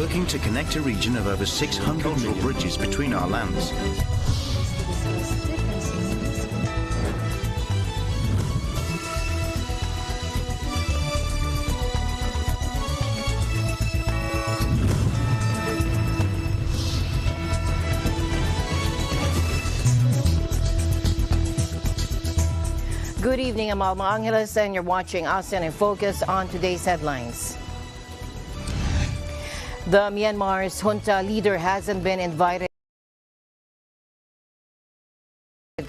working to connect a region of over 600 million bridges between our lands. Good evening, I'm Alma Angeles, and you're watching ASEAN in Focus. On today's headlines. The Myanmar's junta leader hasn't been invited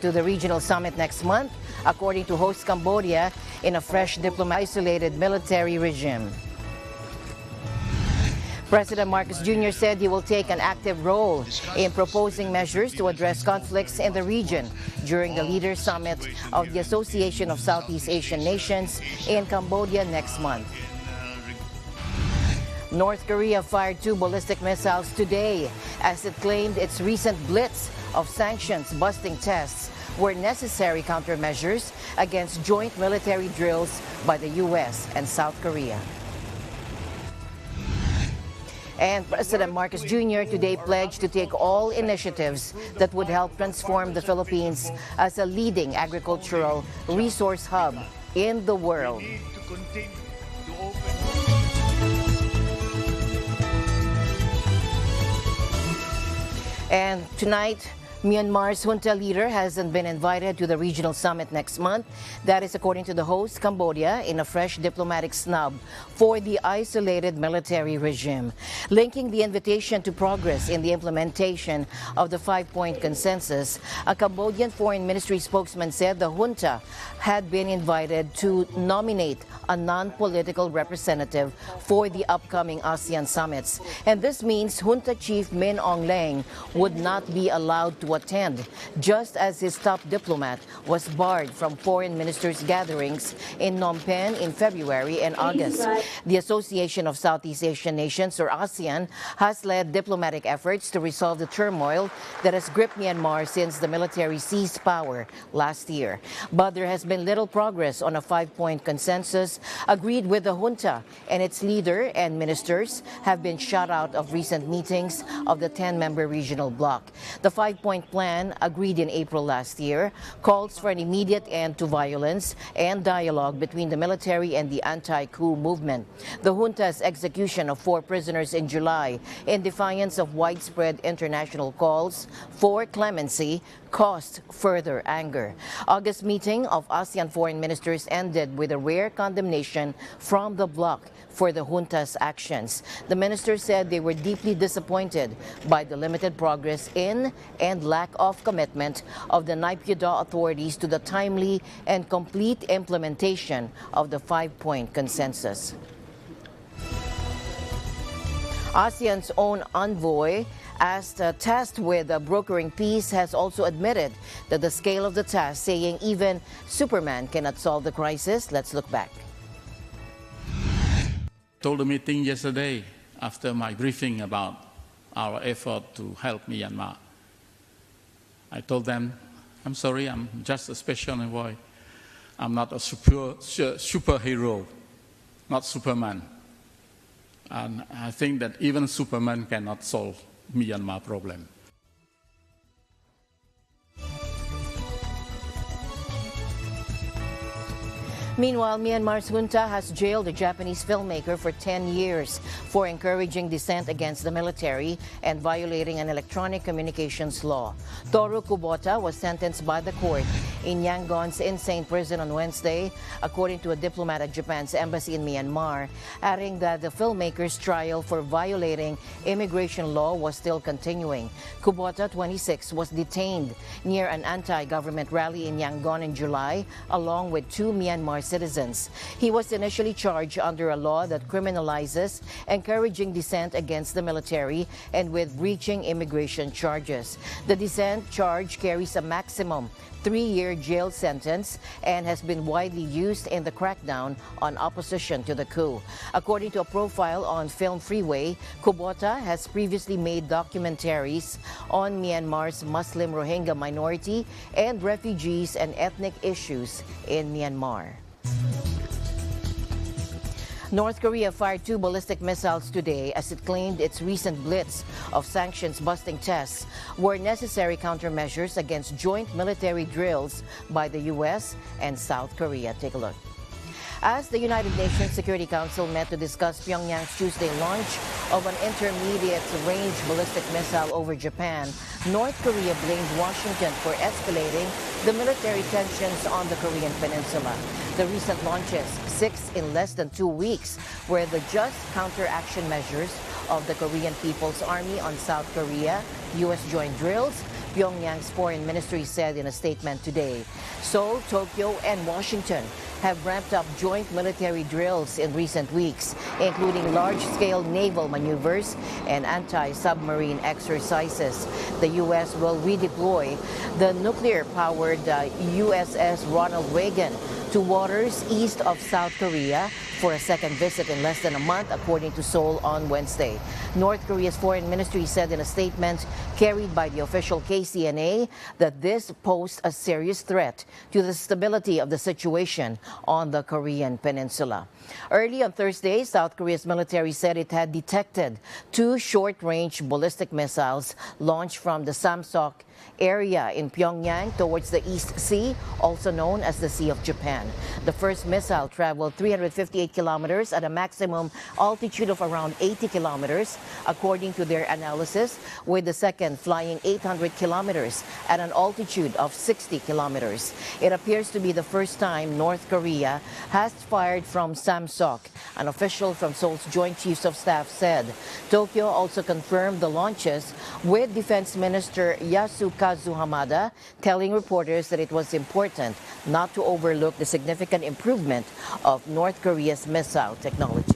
to the regional summit next month, according to host Cambodia, in a fresh diplomat-isolated military regime. President Marcos Jr. said he will take an active role in proposing measures to address conflicts in the region during the Leaders' Summit of the Association of Southeast Asian Nations in Cambodia next month. North Korea fired 2 ballistic missiles today as it claimed its recent blitz of sanctions-busting tests were necessary countermeasures against joint military drills by the U.S. and South Korea. And President Marcos Jr. today pledged to take all initiatives that would help transform the Philippines as a leading agricultural resource hub in the world. And tonight, Myanmar's junta leader hasn't been invited to the regional summit next month. That is according to the host, Cambodia, in a fresh diplomatic snub for the isolated military regime. Linking the invitation to progress in the implementation of the 5-point consensus, a Cambodian foreign ministry spokesman said the junta had been invited to nominate a non-political representative for the upcoming ASEAN summits. And this means junta chief Min Aung Hlaing would not be allowed to attend, just as his top diplomat was barred from foreign ministers' gatherings in Phnom Penh in February and August. The Association of Southeast Asian Nations, or ASEAN, has led diplomatic efforts to resolve the turmoil that has gripped Myanmar since the military seized power last year. But there has been little progress on a 5-point consensus agreed with the junta, and its leader and ministers have been shut out of recent meetings of the 10-member regional bloc. The 5-point plan, agreed in April last year, calls for an immediate end to violence and dialogue between the military and the anti-coup movement. The junta's execution of 4 prisoners in July, in defiance of widespread international calls for clemency, caused further anger. August meeting of ASEAN foreign ministers ended with a rare condemnation from the bloc for the junta's actions. The ministers said they were deeply disappointed by the limited progress in and lack of commitment of the Naypyidaw authorities to the timely and complete implementation of the 5-point consensus. ASEAN's own envoy, tasked with brokering peace, has also admitted that the scale of the task, saying even Superman cannot solve the crisis. Let's look back. Told the meeting yesterday after my briefing about our effort to help Myanmar. I told them, I'm sorry, I'm just a special envoy. I'm not a superhero, not Superman. And I think that even Superman cannot solve Myanmar problem. Meanwhile, Myanmar's junta has jailed a Japanese filmmaker for 10 years for encouraging dissent against the military and violating an electronic communications law. Toru Kubota was sentenced by the court in Yangon's insane prison on Wednesday, according to a diplomat at Japan's embassy in Myanmar, adding that the filmmaker's trial for violating immigration law was still continuing. Kubota, 26, was detained near an anti-government rally in Yangon in July, along with 2 Myanmar citizens. He was initially charged under a law that criminalizes encouraging dissent against the military and with breaching immigration charges. The dissent charge carries a maximum 3-year jail sentence and has been widely used in the crackdown on opposition to the coup. According to a profile on Film Freeway, Kubota has previously made documentaries on Myanmar's Muslim Rohingya minority and refugees and ethnic issues in Myanmar. North Korea fired 2 ballistic missiles today as it claimed its recent blitz of sanctions-busting tests were necessary countermeasures against joint military drills by the U.S. and South Korea. Take a look. As the United Nations Security Council met to discuss Pyongyang's Tuesday launch of an intermediate-range ballistic missile over Japan, North Korea blamed Washington for escalating the military tensions on the Korean peninsula. The recent launches, 6 in less than 2 weeks, were the just counteraction measures of the Korean People's Army on South Korea, U.S. joint drills, Pyongyang's foreign ministry said in a statement today. Seoul, Tokyo, and Washington have ramped up joint military drills in recent weeks, including large-scale naval maneuvers and anti-submarine exercises. The U.S. will redeploy the nuclear-powered USS Ronald Reagan to waters east of South Korea for a second visit in less than a month, according to Seoul on Wednesday. North Korea's foreign ministry said in a statement carried by the official KCNA that this posed a serious threat to the stability of the situation on the Korean peninsula. Early on Thursday, South Korea's military said it had detected 2 short-range ballistic missiles launched from the Samsok area in Pyongyang towards the East Sea, also known as the Sea of Japan. The first missile traveled 358 kilometers at a maximum altitude of around 80 kilometers, according to their analysis, with the second flying 800 kilometers at an altitude of 60 kilometers. It appears to be the first time North Korea has fired from Samsok. An official from Seoul's Joint Chiefs of Staff said. Tokyo also confirmed the launches, with Defense Minister Yasukazu Hamada telling reporters that it was important not to overlook the significant improvement of North Korea's missile technology.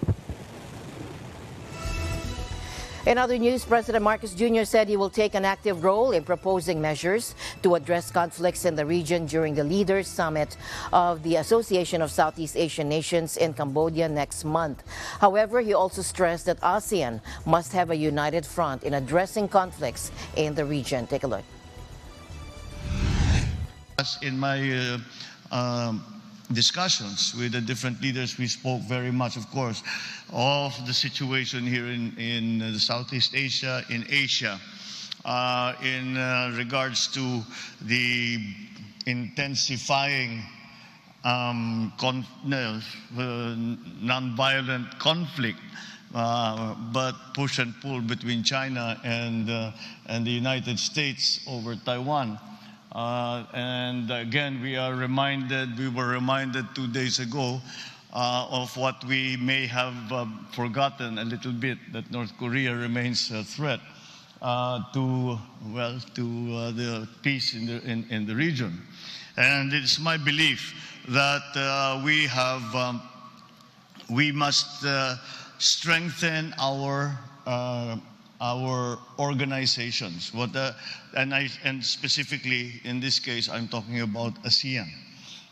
In other news, President Marcos Jr. said he will take an active role in proposing measures to address conflicts in the region during the Leaders Summit of the Association of Southeast Asian Nations in Cambodia next month. However, he also stressed that ASEAN must have a united front in addressing conflicts in the region. Take a look. In my discussions with the different leaders, we spoke very much, of course, of the situation here in the Southeast Asia, in Asia, in regards to the intensifying non-violent conflict, but push and pull between China and the United States over Taiwan. And again, we were reminded 2 days ago of what we may have forgotten a little bit, that North Korea remains a threat to the peace in the region. And it's my belief that we must strengthen our organizations, and specifically in this case, I'm talking about ASEAN.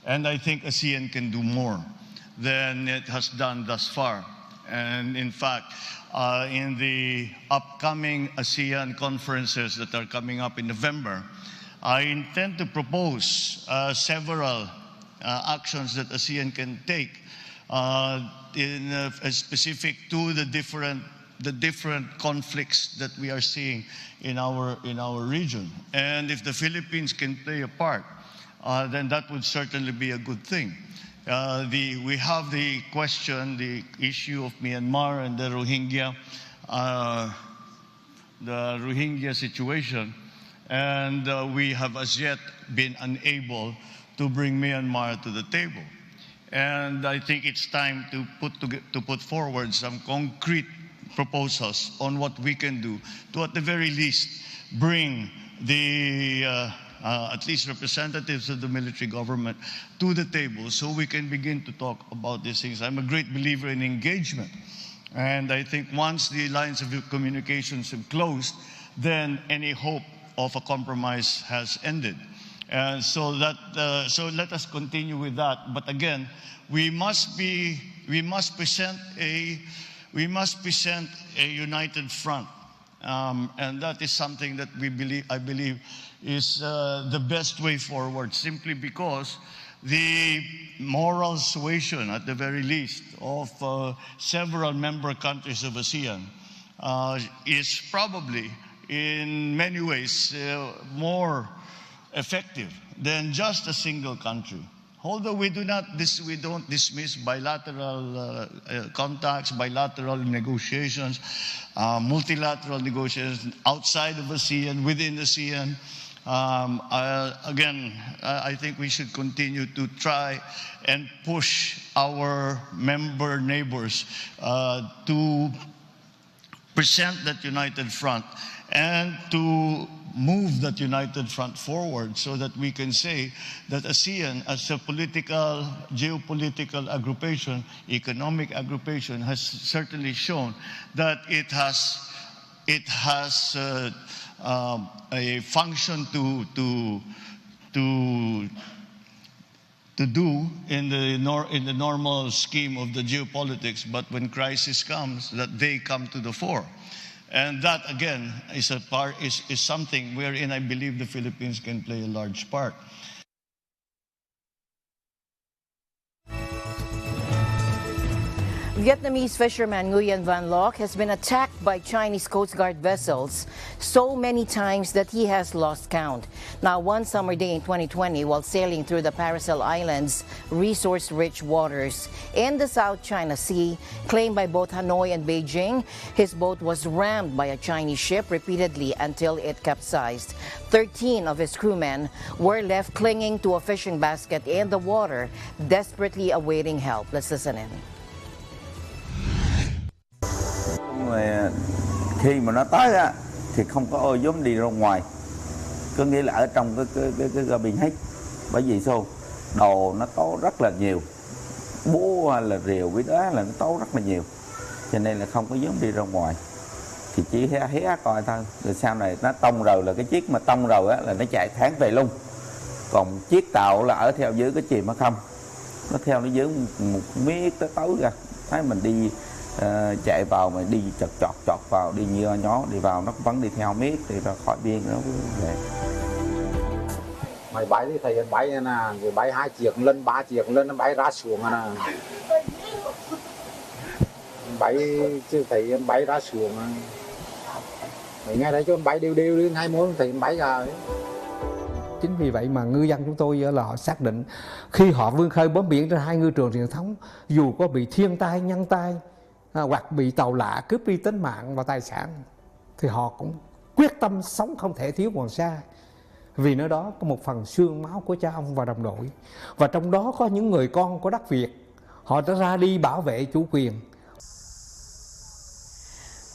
And I think ASEAN can do more than it has done thus far. And in fact, in the upcoming ASEAN conferences that are coming up in November, I intend to propose several actions that ASEAN can take specific to the different conflicts that we are seeing in our region. And if the Philippines can play a part, then that would certainly be a good thing. We have the issue of Myanmar and the Rohingya situation, and we have as yet been unable to bring Myanmar to the table. And I think it's time to put forward some concrete proposals on what we can do to, at the very least, bring the at least representatives of the military government to the table so we can begin to talk about these things. I'm a great believer in engagement. And I think once the lines of communications have closed, then any hope of a compromise has ended. So let us continue with that. But again, we must present a united front, and that is something that I believe is the best way forward. Simply because the moral suasion, at the very least, of several member countries of ASEAN is probably, in many ways, more effective than just a single country. Although we don't dismiss bilateral contacts, bilateral negotiations, multilateral negotiations outside of ASEAN, within ASEAN. Again, I think we should continue to try and push our member neighbors to present that united front and to move that united front forward so that we can say that ASEAN as a political, geopolitical aggregation, economic aggregation, has certainly shown that it has a function to do in the normal scheme of the geopolitics, but when crisis comes, that they come to the fore. And that, again, is something wherein I believe the Philippines can play a large part. Vietnamese fisherman Nguyen Van Loc has been attacked by Chinese Coast Guard vessels so many times that he has lost count. Now, one summer day in 2020, while sailing through the Paracel Islands' resource-rich waters in the South China Sea, claimed by both Hanoi and Beijing, his boat was rammed by a Chinese ship repeatedly until it capsized. 13 of his crewmen were left clinging to a fishing basket in the water, desperately awaiting help. Let's listen in. Khi mà nó tới á, thì không có ai dám đi ra ngoài, có nghĩa là ở trong cái cabin hết, bởi vì sao đồ nó tố rất là nhiều, búa hay là rìu với đá là nó tố rất là nhiều, cho nên là không có dám đi ra ngoài, thì chỉ hé coi thôi. Rồi sau này nó tông rồi là cái chiếc mà tông rồi á là nó chạy thẳng về luôn, còn chiếc tàu là ở theo dưới cái chìm ở không, nó theo nó dưới một miết tới tối ra, thấy mình đi chạy vào mà đi chọt vào, đi nhó đi vào nó vẫn đi theo miết thì ra khỏi biên nó về. Mày bay thì thầy bay nè, rồi bay 2 chiếc lên 3 chiếc lên nó bay ra xuống nè. Bay chứ thầy bay ra xuống. Mày nghe thấy cho bay đều đi, ngay muốn thầy bay ra. Chính vì vậy mà ngư dân chúng tôi là họ xác định khi họ vươn khơi bám biển trên 2 ngư trường truyền thống, dù có bị thiên tai, nhân tai hoặc bị tàu lạ cướp đi tính mạng và tài sản, thì họ cũng quyết tâm sống không thể thiếu Hoàng Sa, vì nơi đó có một phần xương máu của cha ông và đồng đội, và trong đó có những người con của đất Việt, họ đã ra đi bảo vệ chủ quyền.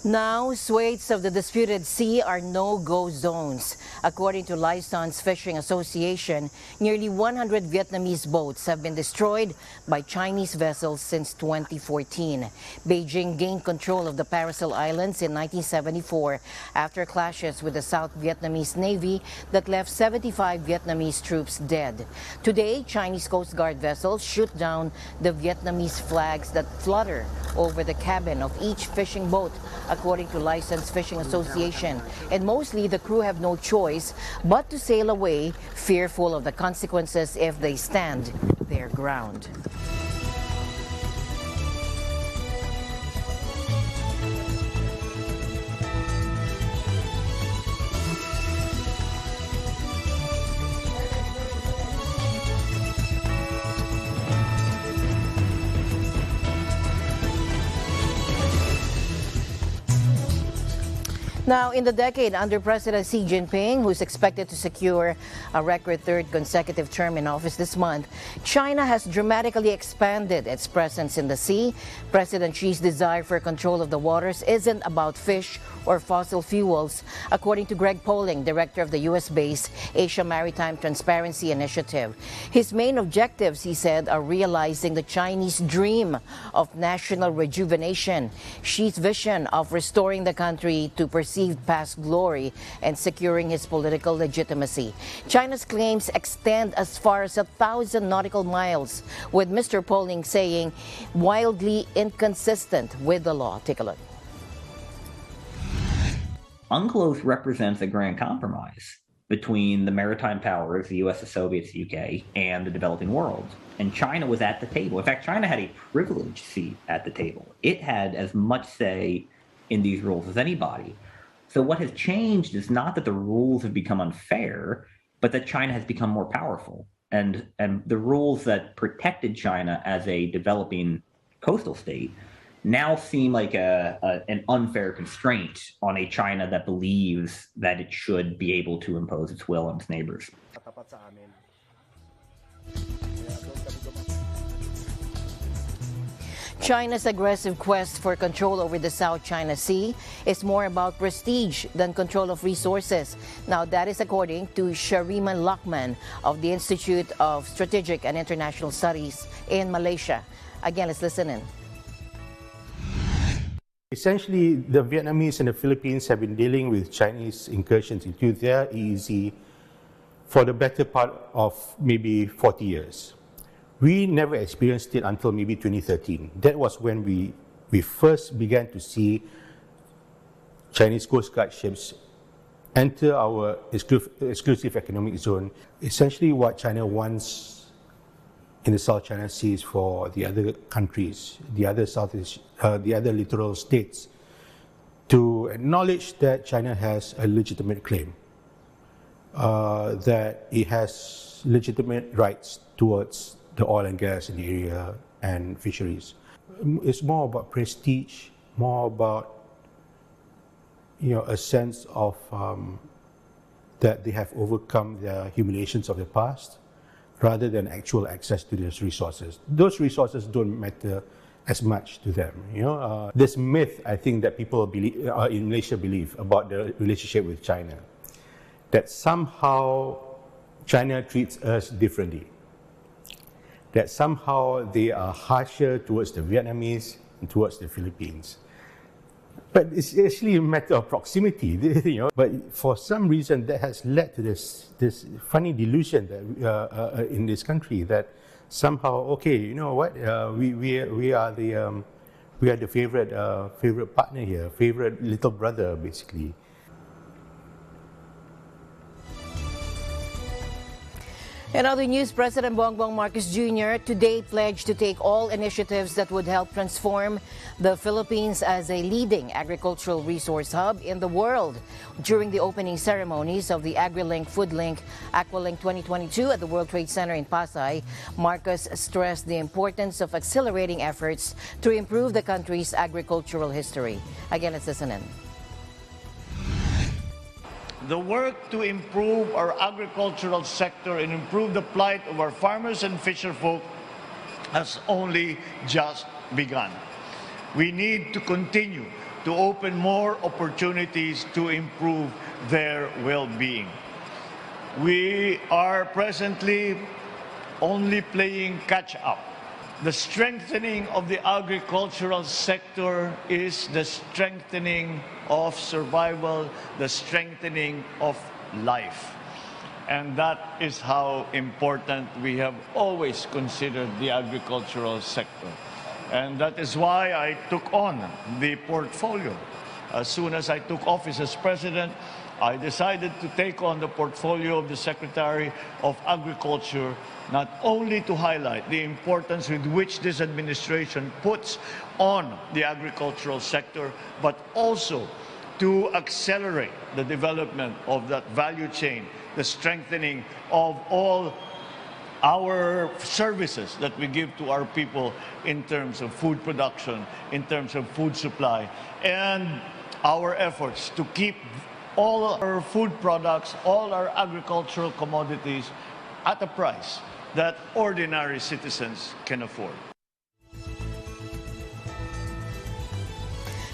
Now, swathes of the disputed sea are no-go zones. According to License Fishing Association, nearly 100 Vietnamese boats have been destroyed by Chinese vessels since 2014. Beijing gained control of the Paracel Islands in 1974 after clashes with the South Vietnamese Navy that left 75 Vietnamese troops dead. Today, Chinese Coast Guard vessels shoot down the Vietnamese flags that flutter over the cabin of each fishing boat, according to Licensed Fishing Association, and mostly the crew have no choice but to sail away, fearful of the consequences if they stand their ground. Now, in the decade under President Xi Jinping, who's expected to secure a record 3rd consecutive term in office this month, China has dramatically expanded its presence in the sea. President Xi's desire for control of the waters isn't about fish or fossil fuels, according to Greg Poling, director of the U.S.-based Asia Maritime Transparency Initiative. His main objectives, he said, are realizing the Chinese dream of national rejuvenation, Xi's vision of restoring the country to perceived past glory, and securing his political legitimacy. China's claims extend as far as 1,000 nautical miles, with Mr. Poling saying wildly inconsistent with the law. Take a look. UNCLOS represents a grand compromise. between the maritime powers, the US, the Soviets, the UK, and the developing world. And China was at the table. In fact, China had a privileged seat at the table. It had as much say in these rules as anybody. So what has changed is not that the rules have become unfair, but that China has become more powerful. And the rules that protected China as a developing coastal state now seem like an unfair constraint on a China that believes that it should be able to impose its will on its neighbors. China's aggressive quest for control over the South China Sea is more about prestige than control of resources. Now, that is according to Shariman Lockman of the Institute of Strategic and International Studies in Malaysia. Again, let's listen in. Essentially, the Vietnamese and the Philippines have been dealing with Chinese incursions into their EEZ for the better part of maybe 40 years. We never experienced it until maybe 2013. That was when we first began to see Chinese Coast Guard ships enter our exclusive economic zone. Essentially, what China wants in the South China Sea is for the other countries, the other littoral states, to acknowledge that China has a legitimate claim, that it has legitimate rights towards the oil and gas in the area and fisheries. It's more about prestige, more about a sense of that they have overcome the humiliations of the past, rather than actual access to those resources. Those resources don't matter as much to them. This myth, I think, that people in Malaysia believe about the relationship with China, that somehow China treats us differently, that somehow they are harsher towards the Vietnamese and towards the Philippines. But it's actually a matter of proximity, But for some reason, that has led to this funny delusion that in this country that somehow, okay, you know what, we are the favorite partner here, favorite little brother, basically. In other news, President Bongbong Marcos Jr. today pledged to take all initiatives that would help transform the Philippines as a leading agricultural resource hub in the world. During the opening ceremonies of the AgriLink, FoodLink, AquaLink 2022 at the World Trade Center in Pasay, Marcos stressed the importance of accelerating efforts to improve the country's agricultural history. Again, let's listen in. The work to improve our agricultural sector and improve the plight of our farmers and fisherfolk has only just begun. We need to continue to open more opportunities to improve their well-being. We are presently only playing catch-up. The strengthening of the agricultural sector is the strengthening of survival, the strengthening of life. And that is how important we have always considered the agricultural sector. And that is why I took on the portfolio. As soon as I took office as president, I decided to take on the portfolio of the Secretary of Agriculture, not only to highlight the importance with which this administration puts on the agricultural sector, but also to accelerate the development of that value chain, the strengthening of all our services that we give to our people in terms of food production, in terms of food supply, and our efforts to keep all our food products, all our agricultural commodities at a price that ordinary citizens can afford.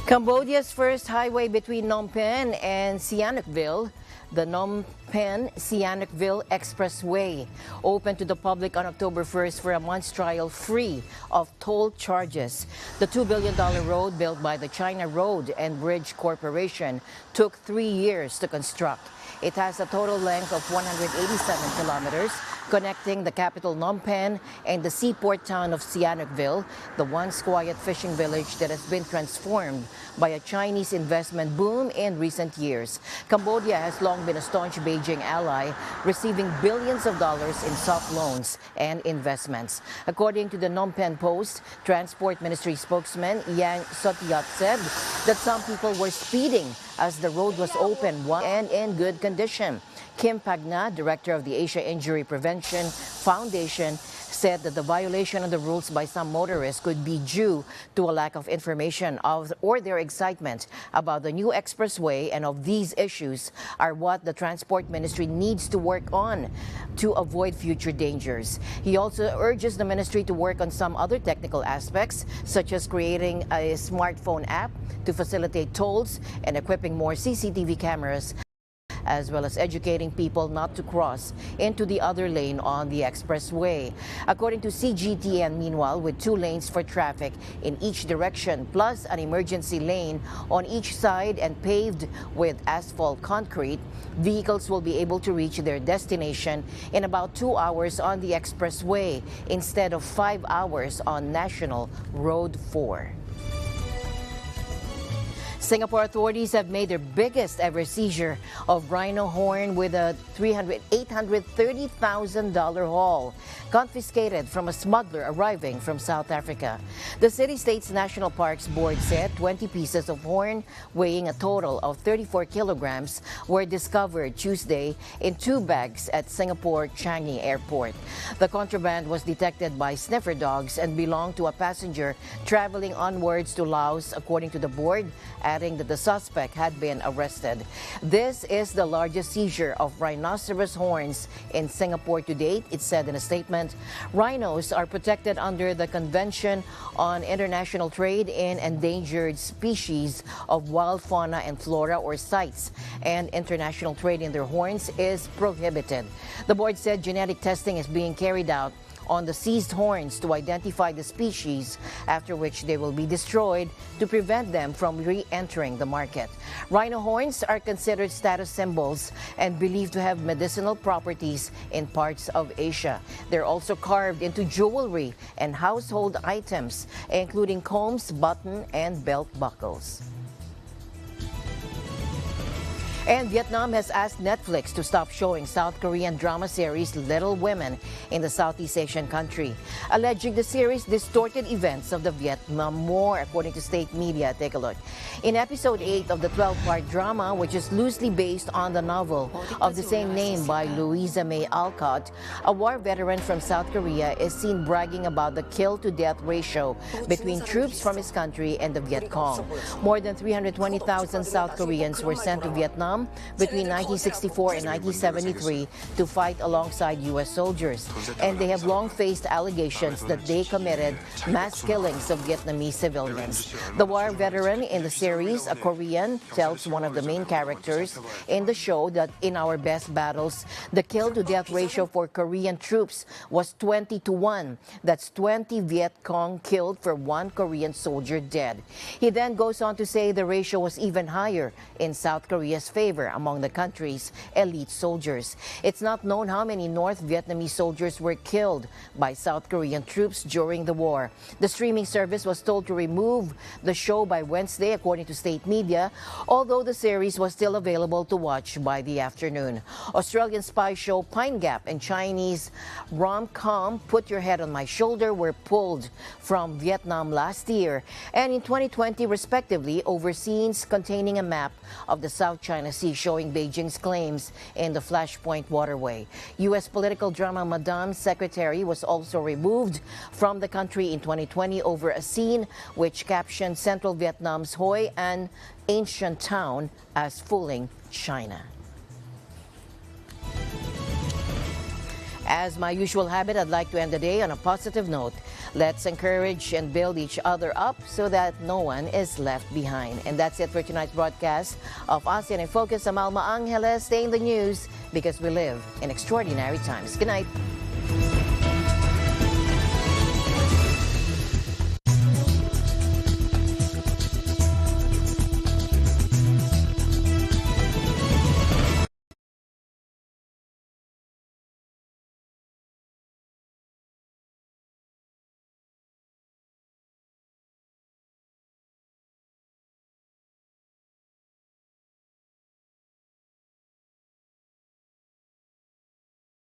Cambodia's first highway between Phnom Penh and Sihanoukville, the Phnom Penh-Sihanoukville expressway, opened to the public on October 1st for a month's trial free of toll charges. The $2 billion road, built by the China Road and Bridge Corporation, took 3 years to construct. It has a total length of 187 kilometers, connecting the capital Phnom Penh and the seaport town of Sihanoukville, the once quiet fishing village that has been transformed by a Chinese investment boom in recent years. Cambodia has long been a staunch Beijing ally, receiving billions of dollars in soft loans and investments. According to the Phnom Penh Post, Transport Ministry spokesman Yang Sotiat said that some people were speeding as the road was open and in good condition. Kim Pagna, director of the Asia Injury Prevention Foundation, said that the violation of the rules by some motorists could be due to a lack of information or their excitement about the new expressway, and of these issues are what the Transport Ministry needs to work on to avoid future dangers. He also urges the ministry to work on some other technical aspects, such as creating a smartphone app to facilitate tolls and equipping more CCTV cameras, as well as educating people not to cross into the other lane on the expressway. According to CGTN, meanwhile, with 2 lanes for traffic in each direction, plus an emergency lane on each side and paved with asphalt concrete, vehicles will be able to reach their destination in about 2 hours on the expressway instead of 5 hours on National Road 4. Singapore authorities have made their biggest ever seizure of rhino horn with a $830,000 haul confiscated from a smuggler arriving from South Africa. The city-state's National Parks Board said 20 pieces of horn weighing a total of 34 kilograms were discovered Tuesday in 2 bags at Singapore Changi Airport. The contraband was detected by sniffer dogs and belonged to a passenger traveling onwards to Laos, according to the board, adding that the suspect had been arrested. This is the largest seizure of rhinoceros horns in Singapore to date, it said in a statement. Rhinos are protected under the Convention on International Trade in Endangered Species of Wild Fauna and Flora, or CITES, and international trade in their horns is prohibited. The board said genetic testing is being carried out on the seized horns to identify the species, after which they will be destroyed to prevent them from re-entering the market. Rhino horns are considered status symbols and believed to have medicinal properties in parts of Asia. They're also carved into jewelry and household items, including combs, button, and belt buckles. And Vietnam has asked Netflix to stop showing South Korean drama series Little Women in the Southeast Asian country, alleging the series distorted events of the Vietnam War, according to state media. Take a look. In episode 8 of the 12-part drama, which is loosely based on the novel of the same name by Louisa May Alcott, a war veteran from South Korea is seen bragging about the kill-to-death ratio between troops from his country and the Viet Cong. More than 320,000 South Koreans were sent to Vietnam between 1964 and 1973 to fight alongside U.S. soldiers, and they have long faced allegations that they committed mass killings of Vietnamese civilians. The war veteran in the series, a Korean, tells one of the main characters in the show that in our best battles, the kill-to-death ratio for Korean troops was 20-1. That's 20 Viet Cong killed for 1 Korean soldier dead. He then goes on to say the ratio was even higher in South Korea's favor among the country's elite soldiers. It's not known how many North Vietnamese soldiers were killed by South Korean troops during the war. The streaming service was told to remove the show by Wednesday, according to state media, although the series was still available to watch by the afternoon. Australian spy show Pine Gap and Chinese rom-com Put Your Head on My Shoulder were pulled from Vietnam last year and in 2020 respectively, over scenes containing a map of the South China Sea showing Beijing's claims in the Flashpoint waterway. U.S. political drama Madame Secretary was also removed from the country in 2020 over a scene which captioned central Vietnam's Hoi An ancient town as fooling China. As my usual habit, I'd like to end the day on a positive note. Let's encourage and build each other up so that no one is left behind. And that's it for tonight's broadcast of ASEAN in Focus. I'm Alma Angeles. Stay in the news because we live in extraordinary times. Good night.